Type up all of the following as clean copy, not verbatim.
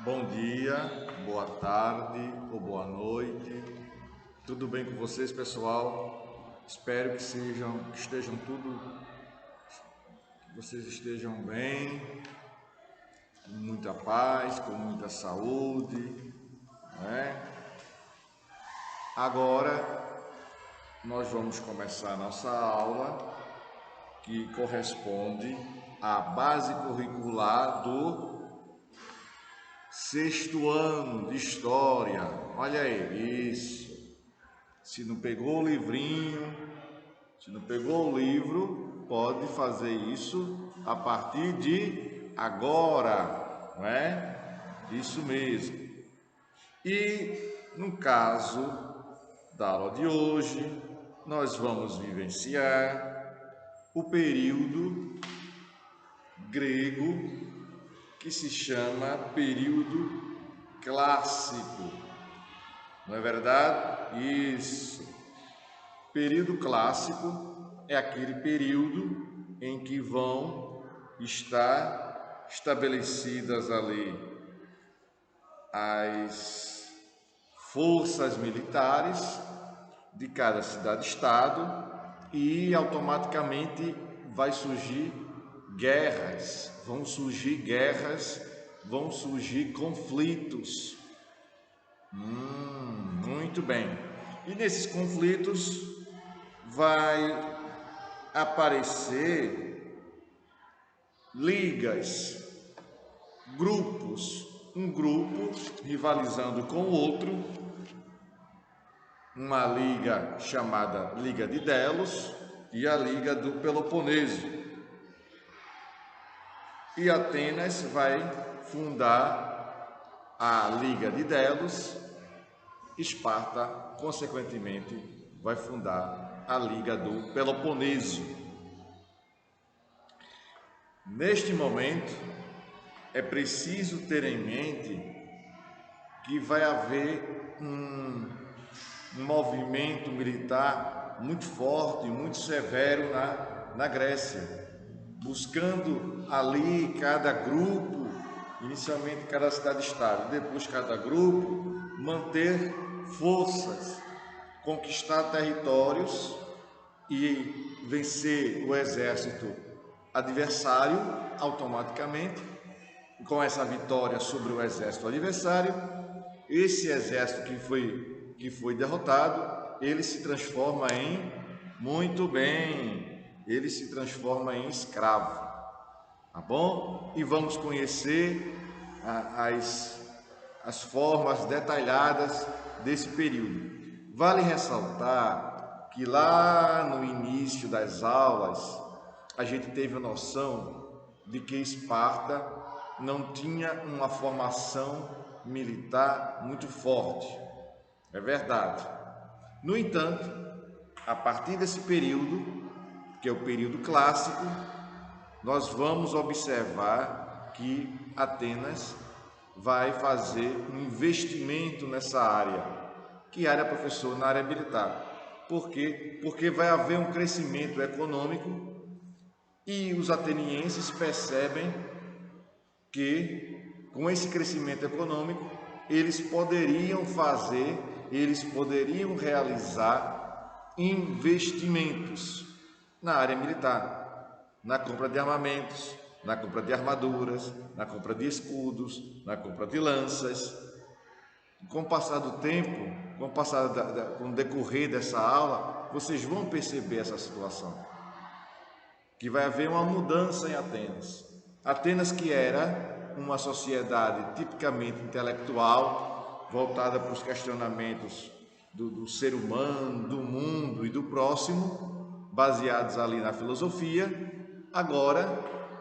Bom dia, boa tarde ou boa noite. Tudo bem com vocês, pessoal? Espero que vocês estejam bem, com muita paz, com muita saúde, né? Agora nós vamos começar a nossa aula que corresponde à base curricular do sexto ano de História. Olha aí, isso. Se não pegou o livrinho, se não pegou o livro, pode fazer isso a partir de agora, não é? Isso mesmo. E no caso da aula de hoje, nós vamos vivenciar o período grego que se chama período clássico. Não é verdade? Isso. Período clássico é aquele período em que vão estar estabelecidas ali as forças militares de cada cidade-estado e automaticamente vai surgir guerras, vão surgir conflitos. Muito bem. E nesses conflitos vai aparecer ligas, grupos, um grupo rivalizando com o outro, uma liga chamada Liga de Delos e a Liga do Peloponeso. E Atenas vai fundar a Liga de Delos, Esparta, consequentemente, vai fundar a Liga do Peloponeso. Neste momento, é preciso ter em mente que vai haver um movimento militar muito forte, muito severo na Grécia, buscando ali cada grupo, inicialmente cada cidade-estado, depois cada grupo, manter forças, conquistar territórios e vencer o exército adversário automaticamente. Com essa vitória sobre o exército adversário, esse exército que foi derrotado, ele se transforma ele se transforma em escravo, tá bom? E vamos conhecer as formas detalhadas desse período. Vale ressaltar que lá no início das aulas, a gente teve a noção de que Esparta não tinha uma formação militar muito forte. É verdade. No entanto, a partir desse período, que é o período clássico, nós vamos observar que Atenas vai fazer um investimento nessa área. Que área, professor? Na área militar. Por quê? Porque vai haver um crescimento econômico e os atenienses percebem que com esse crescimento econômico eles poderiam realizar investimentos na área militar, na compra de armamentos, na compra de armaduras, na compra de escudos, na compra de lanças. Com o passar do tempo, com o decorrer dessa aula, vocês vão perceber essa situação, que vai haver uma mudança em Atenas. Atenas, que era uma sociedade tipicamente intelectual, voltada para os questionamentos do ser humano, do mundo e do próximo, baseados ali na filosofia, agora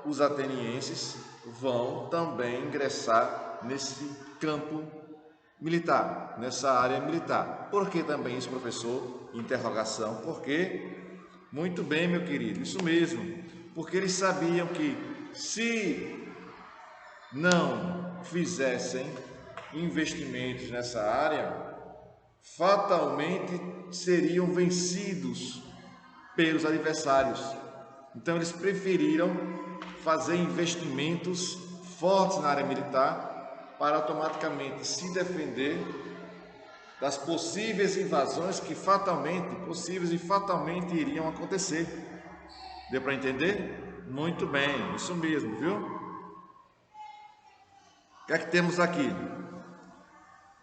os atenienses vão também ingressar nesse campo militar, nessa área militar. Por que também isso, professor? Interrogação. Por quê? Muito bem, meu querido, isso mesmo, porque eles sabiam que se não fizessem investimentos nessa área, fatalmente seriam vencidos pelos adversários. Então eles preferiram fazer investimentos fortes na área militar para automaticamente se defender das possíveis invasões que possíveis e fatalmente iriam acontecer. Deu para entender? Muito bem, isso mesmo, viu? O que é que temos aqui?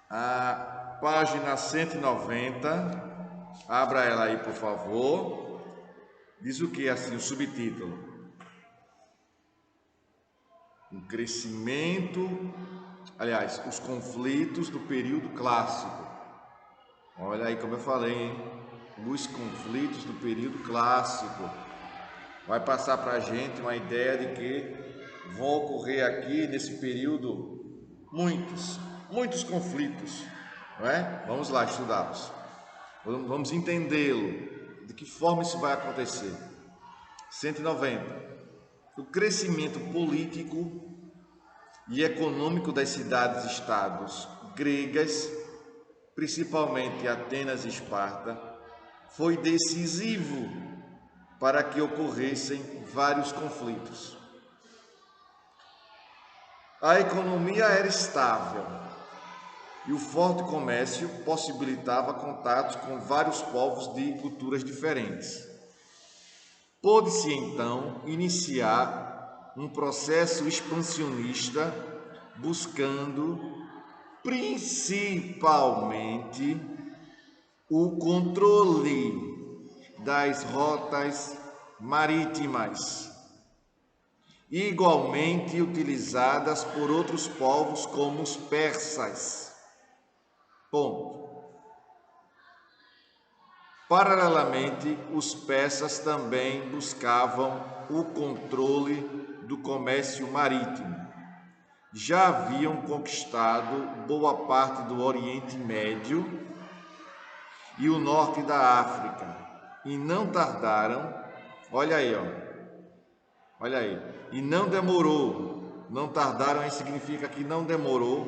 A página 190, abra ela aí, por favor. Diz o que assim, o subtítulo? O crescimento, aliás, os conflitos do período clássico. Olha aí como eu falei, hein? Os conflitos do período clássico. Vai passar para a gente uma ideia de que vão ocorrer aqui nesse período muitos conflitos, não é? Vamos lá estudá-los. Vamos entendê-lo. De que forma isso vai acontecer? 190. O crescimento político e econômico das cidades-estados gregas, principalmente Atenas e Esparta, foi decisivo para que ocorressem vários conflitos. A economia era estável e o forte comércio possibilitava contatos com vários povos de culturas diferentes. Pôde-se então iniciar um processo expansionista buscando principalmente o controle das rotas marítimas, igualmente utilizadas por outros povos como os persas. Ponto. Paralelamente, os persas também buscavam o controle do comércio marítimo. Já haviam conquistado boa parte do Oriente Médio e o norte da África, e não tardaram, olha aí, e não tardaram aí significa que não demorou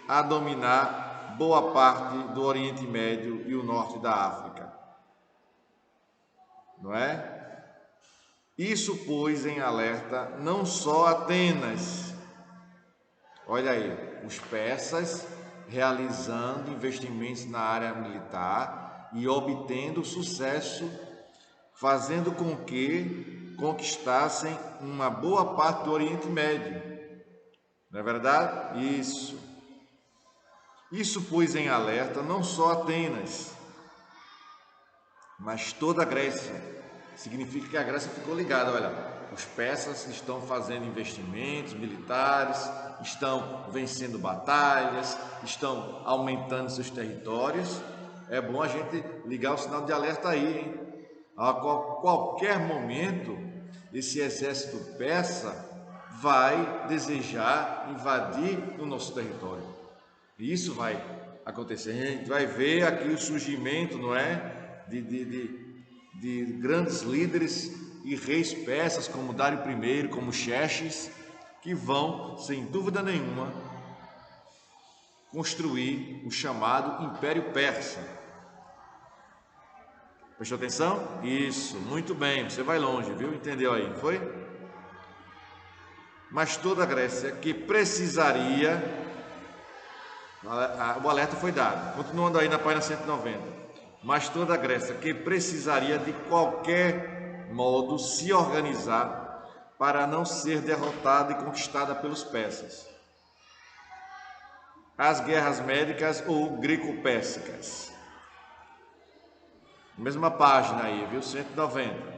a dominar boa parte do Oriente Médio e o norte da África. Não é? Isso pôs em alerta não só Atenas, olha aí, os persas realizando investimentos na área militar e obtendo sucesso, fazendo com que conquistassem uma boa parte do Oriente Médio. Não é verdade? Isso pôs em alerta não só Atenas, mas toda a Grécia. Significa que a Grécia ficou ligada, olha, os persas estão fazendo investimentos militares, estão vencendo batalhas, estão aumentando seus territórios. É bom a gente ligar o sinal de alerta aí, hein? A qualquer momento, esse exército persa vai desejar invadir o nosso território. E isso vai acontecer. A gente vai ver aqui o surgimento, não é? De grandes líderes e reis persas como Dário I, como Xerxes, que vão, sem dúvida nenhuma, construir o chamado Império Persa. Prestou atenção? Isso, muito bem, você vai longe, viu? Entendeu aí, foi? Mas toda a Grécia que precisaria, o alerta foi dado, continuando aí na página 190. Mas toda a Grécia que precisaria de qualquer modo se organizar para não ser derrotada e conquistada pelos persas. As guerras médicas ou greco-pérsicas. Mesma página aí, viu? 190.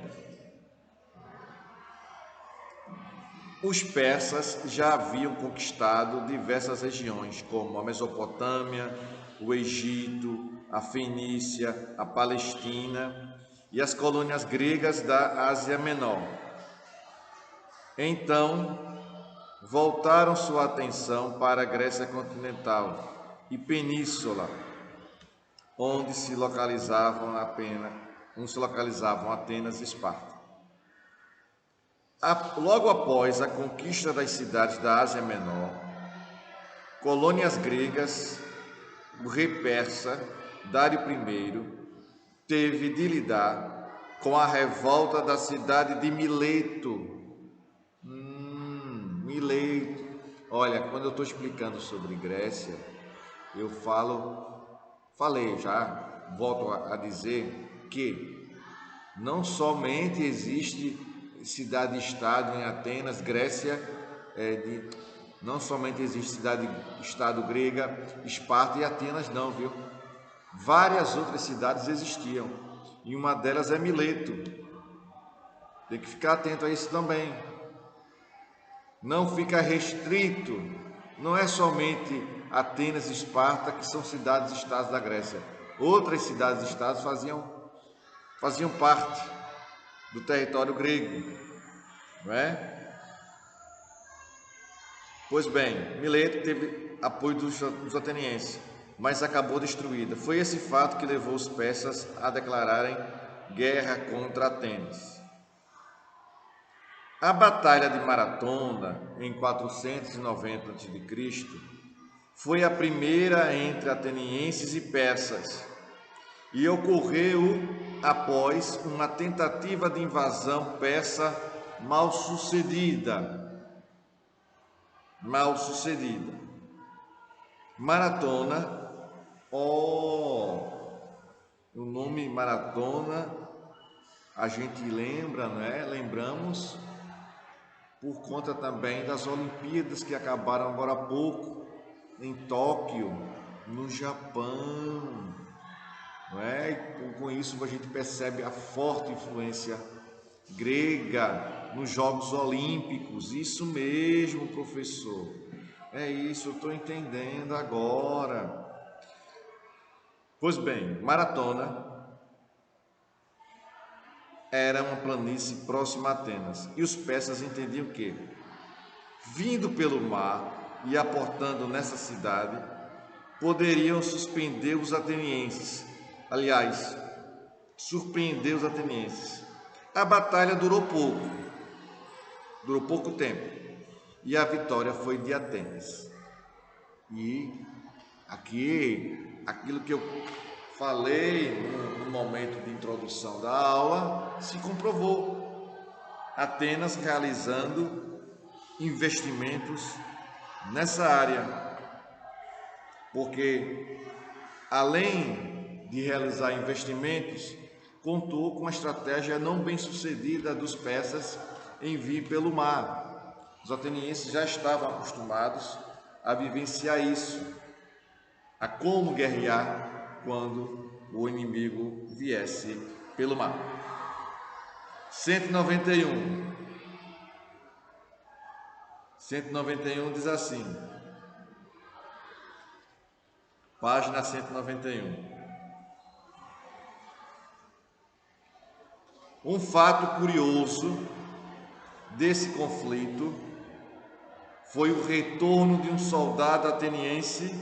Os persas já haviam conquistado diversas regiões, como a Mesopotâmia, o Egito, a Fenícia, a Palestina e as colônias gregas da Ásia Menor. Então, voltaram sua atenção para a Grécia continental e península, onde se localizavam Atenas e Esparta. Logo após a conquista das cidades da Ásia Menor, colônias gregas, o rei persa Dário I teve de lidar com a revolta da cidade de Mileto. Mileto, Olha, quando eu estou explicando sobre Grécia, eu falei já, volto a dizer que não somente existe cidade-estado em Atenas, Grécia, não somente existe cidade-estado grega, Esparta e Atenas não, viu? Várias outras cidades existiam, e uma delas é Mileto. Tem que ficar atento a isso também. Não fica restrito, não é somente Atenas e Esparta que são cidades-estados da Grécia. Outras cidades-estados faziam parte do território grego, não é? Pois bem, Mileto teve apoio dos atenienses, mas acabou destruída. Foi esse fato que levou os persas a declararem guerra contra Atenas. A Batalha de Maratona, em 490 a.C., foi a primeira entre atenienses e persas e ocorreu após uma tentativa de invasão persa mal sucedida. Maratona, o nome Maratona, a gente lembra, né? Lembramos por conta também das Olimpíadas que acabaram agora há pouco em Tóquio, no Japão, não é? E com isso a gente percebe a forte influência grega nos Jogos Olímpicos. Isso mesmo, professor. É isso, eu estou entendendo agora. Pois bem, Maratona era uma planície próxima a Atenas e os persas entendiam que, vindo pelo mar e aportando nessa cidade, poderiam suspender os atenienses. Aliás, surpreender os atenienses. A batalha durou pouco tempo, e a vitória foi de Atenas. E aqui, aquilo que eu falei no momento de introdução da aula, se comprovou. Atenas realizando investimentos nessa área, porque além de realizar investimentos, contou com a estratégia não bem sucedida dos persas em vir pelo mar. Os atenienses já estavam acostumados a vivenciar isso, a como guerrear quando o inimigo viesse pelo mar. 191 diz assim, página 191. Um fato curioso desse conflito foi o retorno de um soldado ateniense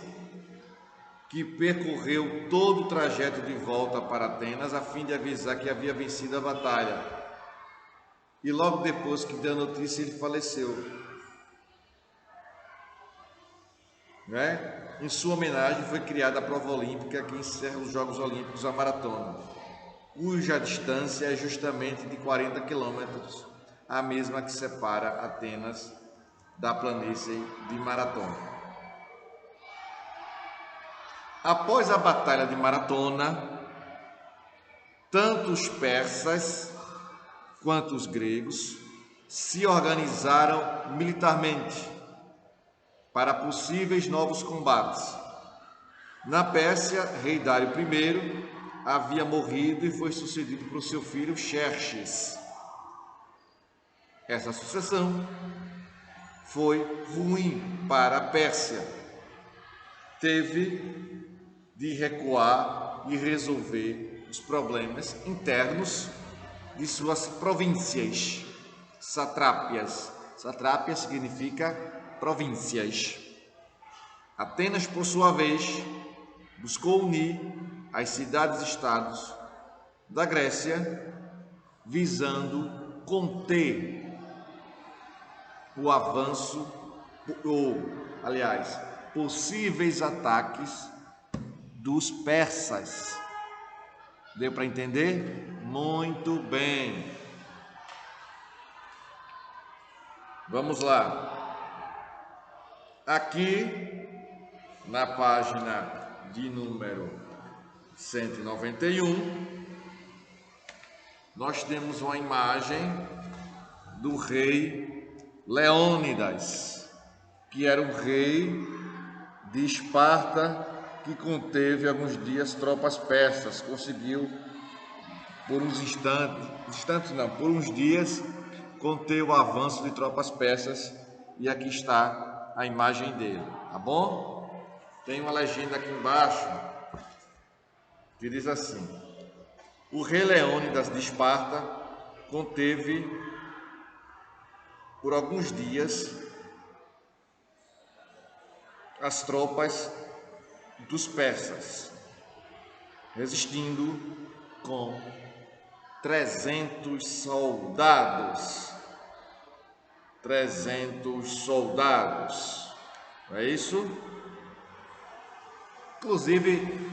que percorreu todo o trajeto de volta para Atenas a fim de avisar que havia vencido a batalha. E logo depois que deu a notícia, ele faleceu. Né? Em sua homenagem foi criada a prova olímpica que encerra os Jogos Olímpicos, a maratona, cuja distância é justamente de 40 quilômetros, a mesma que separa Atenas da planície de Maratona. Após a Batalha de Maratona, tanto os persas quanto os gregos se organizaram militarmente para possíveis novos combates. Na Pérsia, rei Dário I havia morrido e foi sucedido por seu filho Xerxes. Essa sucessão foi ruim para a Pérsia. Teve de recuar e resolver os problemas internos de suas províncias, satrápias. Satrápia significa províncias. Atenas, por sua vez, buscou unir as cidades-estados da Grécia, visando conter o avanço, possíveis ataques dos persas. Deu para entender? Muito bem. Vamos lá. Aqui, na página de número 191, nós temos uma imagem do rei Leônidas, que era um rei de Esparta que conteve alguns dias tropas persas, conseguiu por uns por uns dias conter o avanço de tropas persas, e aqui está a imagem dele, tá bom? Tem uma legenda aqui embaixo que diz assim: o rei Leônidas de Esparta conteve por alguns dias as tropas dos persas, resistindo com 300 soldados. 300 soldados, não é isso? Inclusive,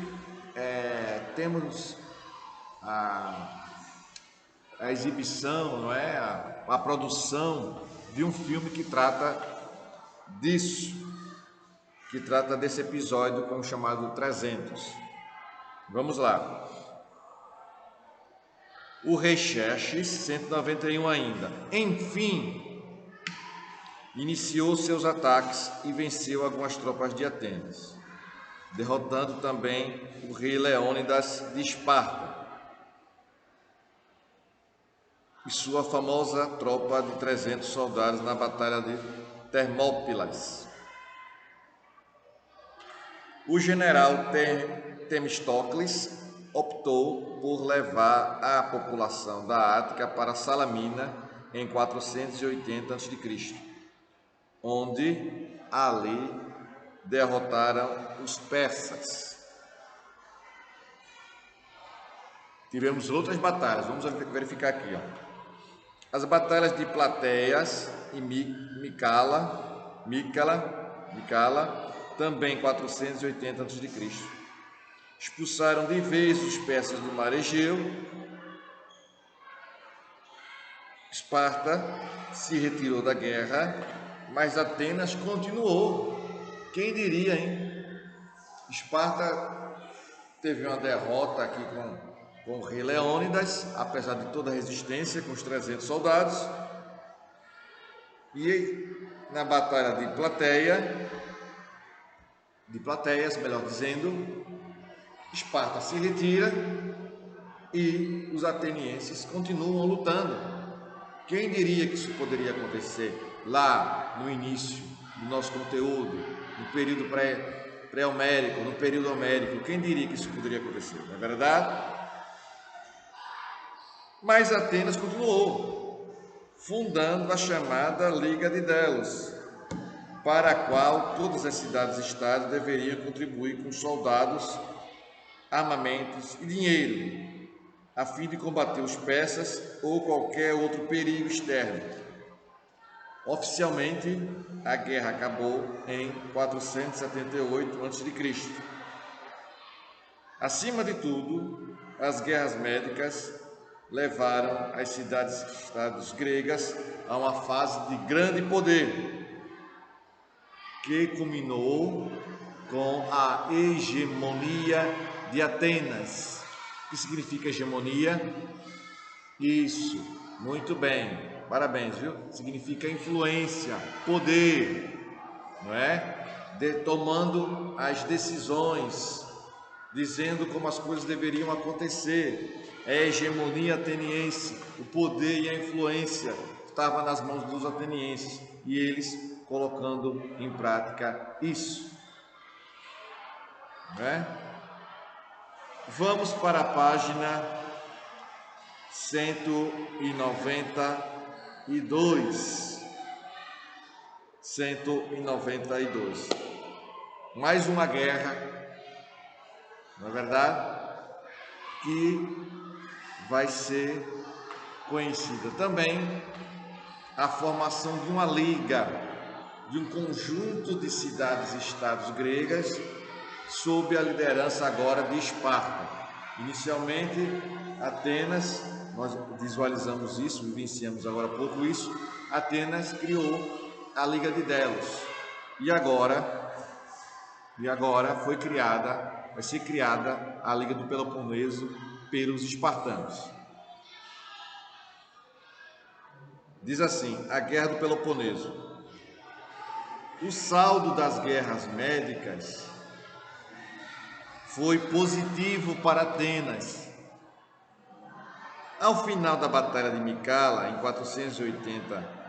temos a exibição, não é? A produção de um filme que trata disso, que trata desse episódio como chamado 300. Vamos lá. O rei Xerxes, 191 ainda, enfim, iniciou seus ataques e venceu algumas tropas de Atenas, derrotando também o rei Leônidas de Esparta e sua famosa tropa de 300 soldados na batalha de Termópilas. O general Temístocles optou por levar a população da Ática para Salamina em 480 a.C., onde ali derrotaram os persas. Tivemos outras batalhas, vamos verificar aqui, ó. As batalhas de Plateias e Micala, também 480 a.C. Expulsaram de vez os persas do mar Egeu. Esparta se retirou da guerra, mas Atenas continuou. Quem diria, hein? Esparta teve uma derrota aqui com o rei Leônidas, apesar de toda a resistência, com os 300 soldados. E na batalha de Plateias, melhor dizendo, Esparta se retira e os atenienses continuam lutando. Quem diria que isso poderia acontecer lá no início do nosso conteúdo, no período pré-homérico, no período homérico? Quem diria que isso poderia acontecer, não é verdade? Mas Atenas continuou, fundando a chamada Liga de Delos, para a qual todas as cidades-estado deveriam contribuir com soldados, armamentos e dinheiro, a fim de combater os persas ou qualquer outro perigo externo. Oficialmente, a guerra acabou em 478 a.C. Acima de tudo, as guerras médicas levaram as cidades-estados gregas a uma fase de grande poder, que culminou com a hegemonia de Atenas. O que significa hegemonia? Isso, muito bem, parabéns, viu? Significa influência, poder, não é? Tomando as decisões, dizendo como as coisas deveriam acontecer. É a hegemonia ateniense, o poder e a influência estava nas mãos dos atenienses e eles colocando em prática isso, não é? Vamos para a página 192. 192. Mais uma guerra, não é verdade? Que vai ser conhecida também a formação de uma liga, de um conjunto de cidades e estados gregas sob a liderança agora de Esparta. Inicialmente, Atenas, nós visualizamos isso, vivenciamos agora há pouco isso, Atenas criou a Liga de Delos, E agora vai ser criada a Liga do Peloponeso pelos espartanos. Diz assim, a Guerra do Peloponeso. O saldo das guerras médicas foi positivo para Atenas. Ao final da Batalha de Micala, em 480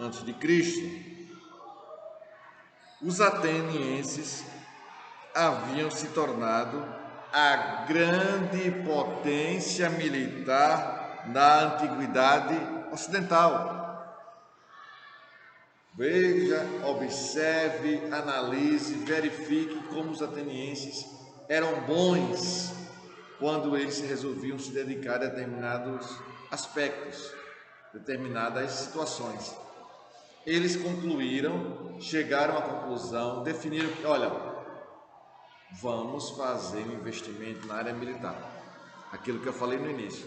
a.C., os atenienses haviam se tornado a grande potência militar na antiguidade ocidental. Veja, observe, analise, verifique como os atenienses eram bons quando eles resolviam se dedicar a determinados aspectos, determinadas situações. Eles concluíram, chegaram à conclusão, definiram que, olha, vamos fazer um investimento na área militar. Aquilo que eu falei no início.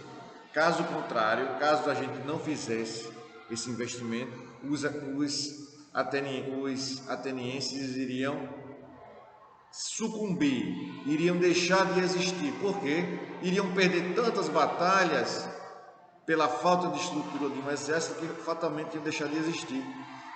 Caso contrário, caso a gente não fizesse esse investimento, os atenienses iriam sucumbir, iriam deixar de existir. Por quê? Iriam perder tantas batalhas pela falta de estrutura de um exército que fatalmente iam deixar de existir.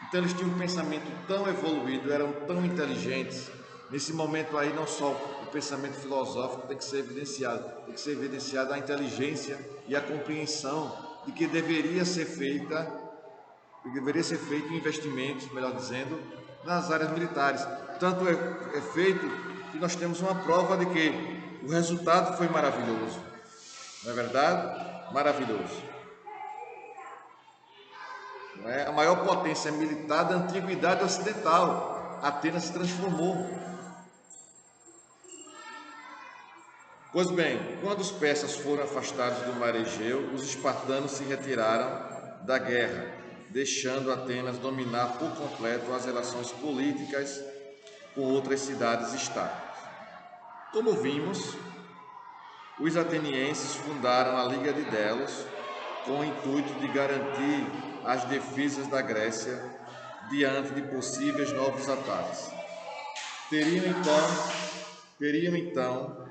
Então eles tinham um pensamento tão evoluído, eram tão inteligentes. Nesse momento aí não só o pensamento filosófico tem que ser evidenciado a inteligência e a compreensão de que deveria ser feito investimentos, melhor dizendo, nas áreas militares. Tanto é feito que nós temos uma prova de que o resultado foi maravilhoso. Não é verdade? Maravilhoso. Não é? A maior potência militar da antiguidade ocidental. Atenas se transformou. Pois bem, quando os persas foram afastados do mar Egeu, os espartanos se retiraram da guerra, deixando Atenas dominar por completo as relações políticas com outras cidades-estados. Como vimos, os atenienses fundaram a Liga de Delos com o intuito de garantir as defesas da Grécia diante de possíveis novos ataques. Teriam então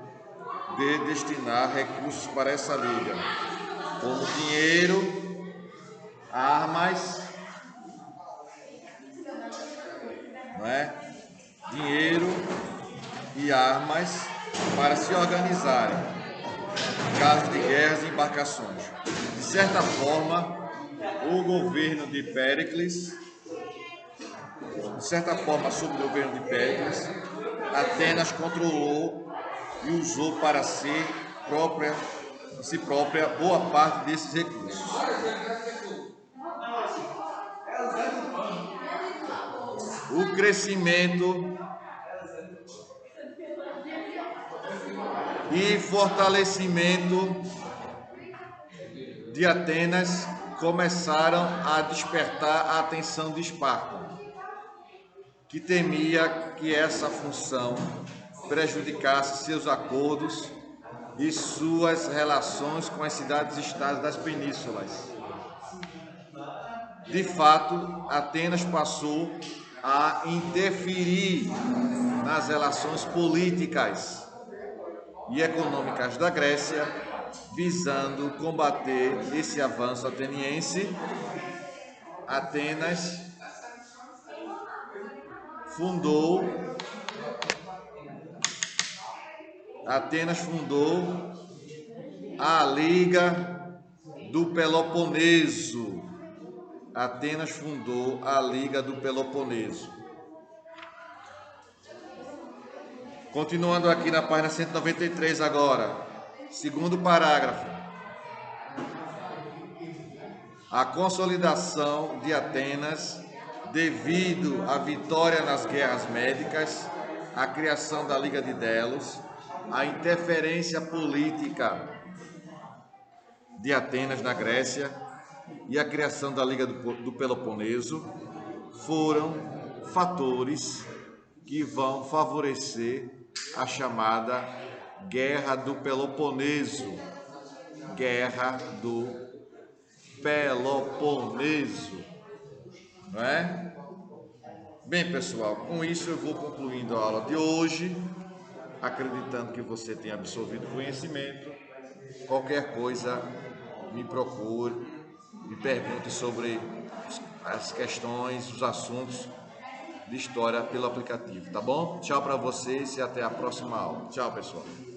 de destinar recursos para essa liga, como dinheiro, armas, não é? Dinheiro e armas para se organizarem em caso de guerras e embarcações. De certa forma, o governo de Péricles, sob o governo de Péricles, Atenas controlou e usou para si própria boa parte desses recursos. O crescimento e fortalecimento de Atenas começaram a despertar a atenção de Esparta, que temia que essa função prejudicasse seus acordos e suas relações com as cidades-estados das penínsulas. De fato, Atenas passou a interferir nas relações políticas e econômicas da Grécia, visando combater esse avanço ateniense. Atenas fundou a Liga do Peloponeso. Atenas fundou a Liga do Peloponeso. Continuando aqui na página 193 agora, segundo parágrafo. A consolidação de Atenas devido à vitória nas guerras médicas, a criação da Liga de Delos, a interferência política de Atenas na Grécia e a criação da Liga do Peloponeso foram fatores que vão favorecer a chamada Guerra do Peloponeso. Guerra do Peloponeso, não é? Bem, pessoal, com isso eu vou concluindo a aula de hoje, acreditando que você tenha absorvido conhecimento. Qualquer coisa, me procure, me pergunte sobre as questões, os assuntos de história pelo aplicativo, tá bom? Tchau para vocês e até a próxima aula. Tchau, pessoal.